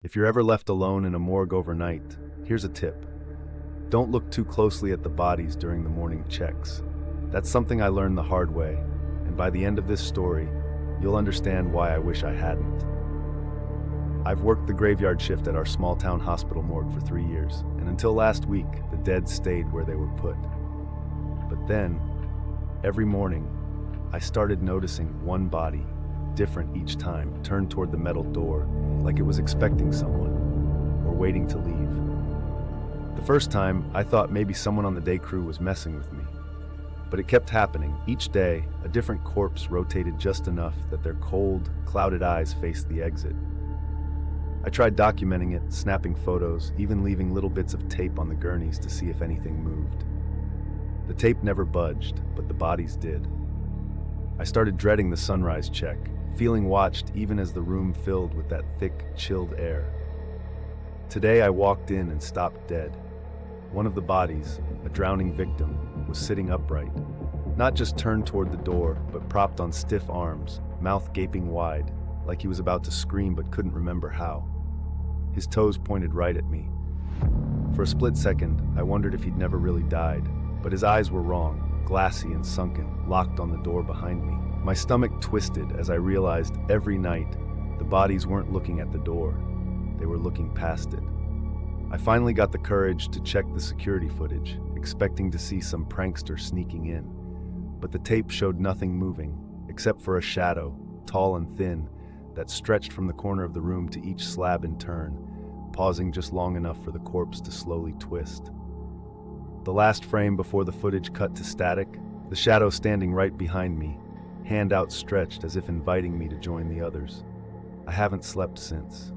If you're ever left alone in a morgue overnight, here's a tip. Don't look too closely at the bodies during the morning checks. That's something I learned the hard way, and by the end of this story, you'll understand why I wish I hadn't. I've worked the graveyard shift at our small-town hospital morgue for 3 years, and until last week, the dead stayed where they were put. But then, every morning, I started noticing one body, different each time, turned toward the metal door, like it was expecting someone, or waiting to leave. The first time, I thought maybe someone on the day crew was messing with me. But it kept happening. Each day, a different corpse rotated just enough that their cold, clouded eyes faced the exit. I tried documenting it, snapping photos, even leaving little bits of tape on the gurneys to see if anything moved. The tape never budged, but the bodies did. I started dreading the sunrise check, feeling watched even as the room filled with that thick, chilled air. Today I walked in and stopped dead. One of the bodies, a drowning victim, was sitting upright, not just turned toward the door, but propped on stiff arms, mouth gaping wide, like he was about to scream but couldn't remember how. His toes pointed right at me. For a split second, I wondered if he'd never really died, but his eyes were wrong, glassy and sunken, locked on the door behind me. My stomach twisted as I realized every night the bodies weren't looking at the door, they were looking past it. I finally got the courage to check the security footage, expecting to see some prankster sneaking in. But the tape showed nothing moving, except for a shadow, tall and thin, that stretched from the corner of the room to each slab in turn, pausing just long enough for the corpse to slowly twist. The last frame before the footage cut to static, the shadow standing right behind me, hand outstretched as if inviting me to join the others. I haven't slept since.